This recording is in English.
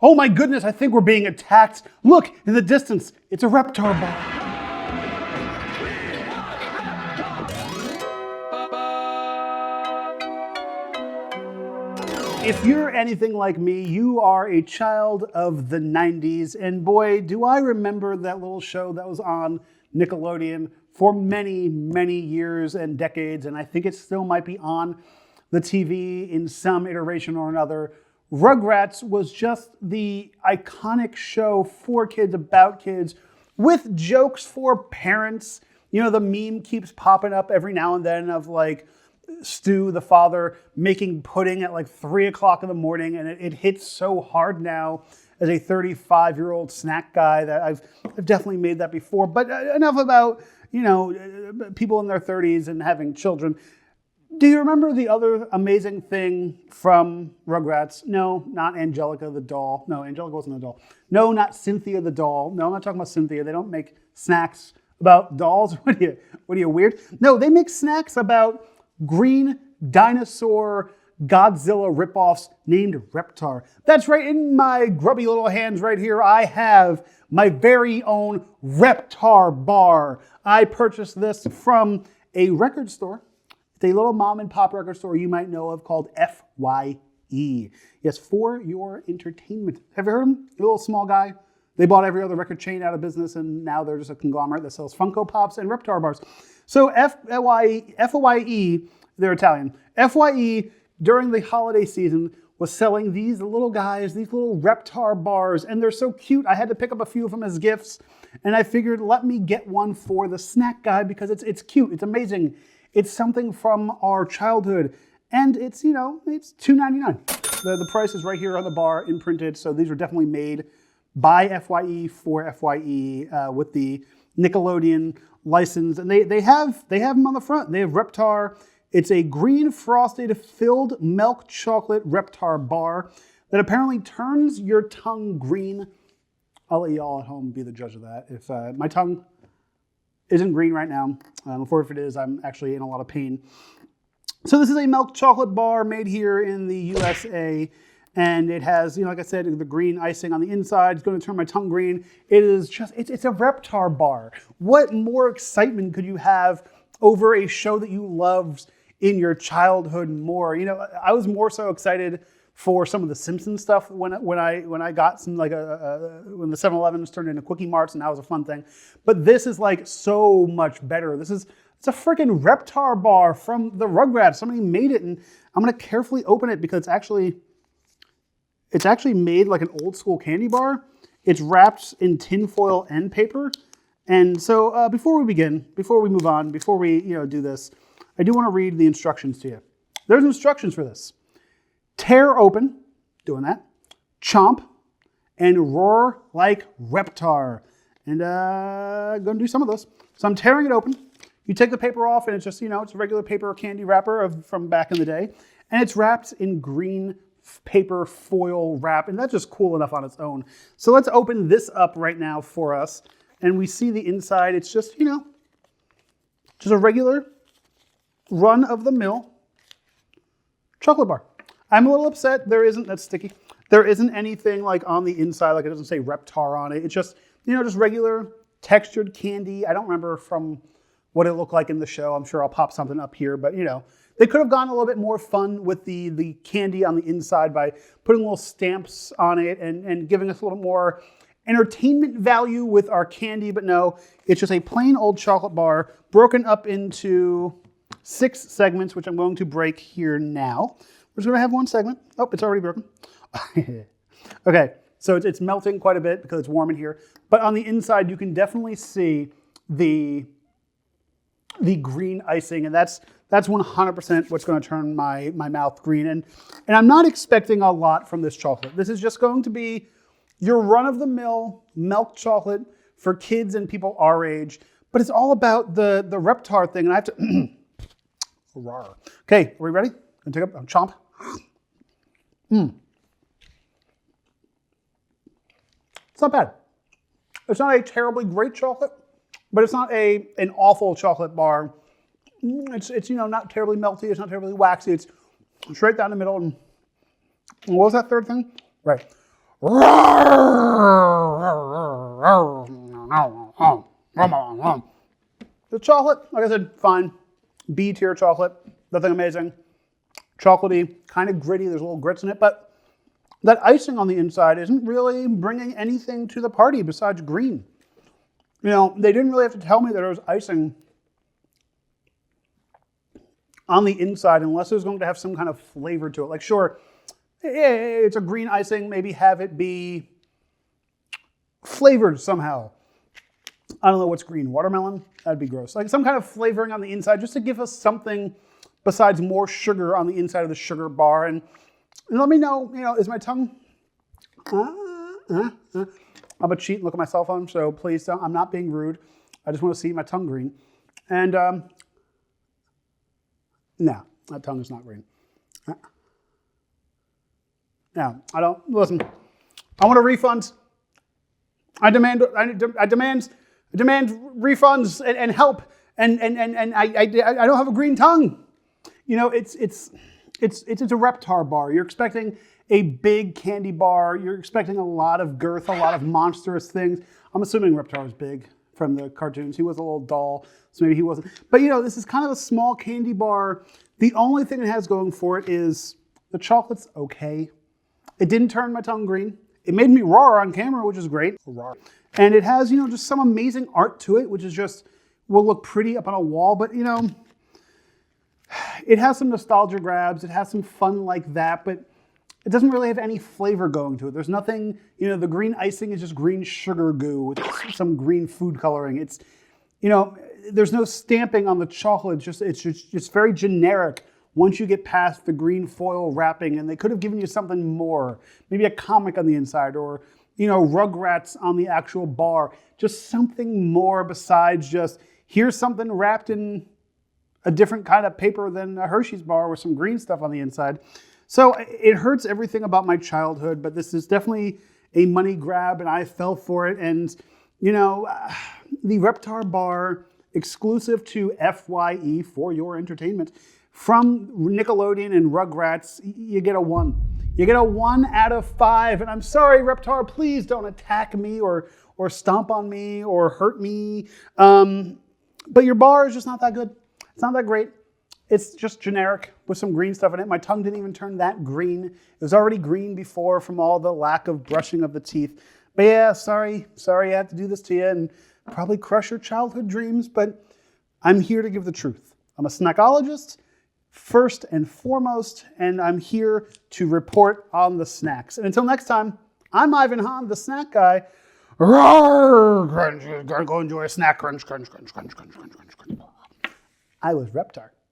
Oh my goodness, I think we're being attacked. Look, in the distance, it's a Reptar Bar. If you're anything like me, you are a child of the 90s, and boy, do I remember that little show that was on Nickelodeon for many, many years and decades, and I think it still might be on the TV in some iteration or another. Rugrats was just the iconic show for kids, about kids, with jokes for parents. You know, the meme keeps popping up every now and then of like Stu, the father, making pudding at like 3 o'clock in the morning, and it hits so hard now as a 35-year-old snack guy that I've definitely made that before. But enough about, you know, people in their 30s and having children. Do you remember the other amazing thing from Rugrats? No, not Angelica the doll. No, Angelica wasn't a doll. No, not Cynthia the doll. No, I'm not talking about Cynthia. They don't make snacks about dolls. What are you, weird? No, they make snacks about green dinosaur Godzilla ripoffs named Reptar. That's right, in my grubby little hands right here, I have my very own Reptar Bar. I purchased this from a record store. It's a little mom and pop record store you might know of called FYE. Yes, for your entertainment. Have you heard of them? A little small guy. They bought every other record chain out of business, and now they're just a conglomerate that sells Funko Pops and Reptar Bars. So FYE, they're Italian. FYE, during the holiday season, was selling these little guys, these little Reptar bars, and they're so cute. I had to pick up a few of them as gifts, and I figured, let me get one for the snack guy because it's cute, it's amazing. It's something from our childhood, and it's, you know, it's $2.99. The price is right here on the bar, imprinted, so these are definitely made by FYE for FYE with the Nickelodeon license, and they have them on the front. They have Reptar. It's a green frosted filled milk chocolate Reptar bar that apparently turns your tongue green. I'll let y'all at home be the judge of that. If my tongue isn't green right now, or if it is, I'm actually in a lot of pain. So this is a milk chocolate bar made here in the USA. And it has, you know, like I said, the green icing on the inside. It's going to turn my tongue green. It is just, it's a Reptar bar. What more excitement could you have over a show that you loved in your childhood more? You know, I was more so excited for some of the Simpsons stuff when I got some, like when the 7-Elevens turned into Quickie Marts, and that was a fun thing. But this is like so much better. It's a freaking Reptar bar from the Rugrats. Somebody made it, and I'm going to carefully open it because it's actually made like an old school candy bar. It's wrapped in tinfoil and paper. And so before we begin, before we move on, before we do this, I do want to read the instructions to you. There's instructions for this. Tear open, doing that, chomp, and roar like Reptar. And I'm going to do some of those. So I'm tearing it open. You take the paper off, and it's just, it's a regular paper candy wrapper from back in the day. And it's wrapped in green paper foil wrap, and that's just cool enough on its own. So let's open this up right now for us, and we see the inside. It's just, just a regular run-of-the-mill chocolate bar. I'm a little upset there isn't, that's sticky, there isn't anything like on the inside, like it doesn't say Reptar on it. It's just, just regular textured candy. I don't remember from what it looked like in the show. I'm sure I'll pop something up here, but they could have gone a little bit more fun with the candy on the inside by putting little stamps on it and giving us a little more entertainment value with our candy. But no, it's just a plain old chocolate bar broken up into 6 segments, which I'm going to break here now. We're just going to have one segment. Oh, it's already broken. Okay, so it's melting quite a bit because it's warm in here. But on the inside, you can definitely see the green icing, and that's 100% what's going to turn my mouth green. And I'm not expecting a lot from this chocolate. This is just going to be your run-of-the-mill milk chocolate for kids and people our age. But it's all about the Reptar thing, and I have to... Okay, are we ready? Gonna take a chomp. It's not bad. It's not a terribly great chocolate, but it's not an awful chocolate bar. It's not terribly melty. It's not terribly waxy. It's straight down the middle. And what was that third thing? Right. The chocolate, like I said, fine. B tier chocolate, nothing amazing. Chocolatey, kind of gritty, there's little grits in it, but that icing on the inside isn't really bringing anything to the party besides green. You know, they didn't really have to tell me that there was icing on the inside unless it was going to have some kind of flavor to it. Like, sure, it's a green icing, maybe have it be flavored somehow. I don't know what's green, watermelon? That'd be gross. Like some kind of flavoring on the inside just to give us something besides more sugar on the inside of the sugar bar. And let me know, you know, is my tongue... I'm a cheat and look at my cell phone, so please don't. I'm not being rude. I just want to see my tongue green. And no, that tongue is not green. No, I don't. Listen, I want a refund. I demand refunds and help. And I don't have a green tongue. You know, it's a Reptar bar. You're expecting a big candy bar. You're expecting a lot of girth, a lot of monstrous things. I'm assuming Reptar was big from the cartoons. He was a little doll, so maybe he wasn't. But you know, this is kind of a small candy bar. The only thing it has going for it is the chocolate's okay. It didn't turn my tongue green. It made me roar on camera, which is great. And it has, you know, just some amazing art to it, which is just, will look pretty up on a wall. But, you know, it has some nostalgia grabs. It has some fun like that, but it doesn't really have any flavor going to it. There's nothing, you know, the green icing is just green sugar goo with some green food coloring. It's, you know, there's no stamping on the chocolate. It's very generic once you get past the green foil wrapping, and they could have given you something more, maybe a comic on the inside, or, you know, Rugrats on the actual bar, just something more besides just, here's something wrapped in a different kind of paper than a Hershey's bar with some green stuff on the inside. So it hurts everything about my childhood, but this is definitely a money grab, and I fell for it. And, you know, the Reptar Bar, exclusive to FYE, for your entertainment, from Nickelodeon and Rugrats, you get a 1. You get a 1 out of 5. And I'm sorry, Reptar, please don't attack me or stomp on me or hurt me. But your bar is just not that good. It's not that great. It's just generic with some green stuff in it. My tongue didn't even turn that green. It was already green before from all the lack of brushing of the teeth. But yeah, sorry I had to do this to you and probably crush your childhood dreams, but I'm here to give the truth. I'm a snackologist, first and foremost, and I'm here to report on the snacks. And until next time, I'm Ivan Hahn, the snack guy. Roar! Crunch, go enjoy a snack. Crunch, crunch, crunch, crunch, crunch, crunch, crunch, crunch. I was Reptar.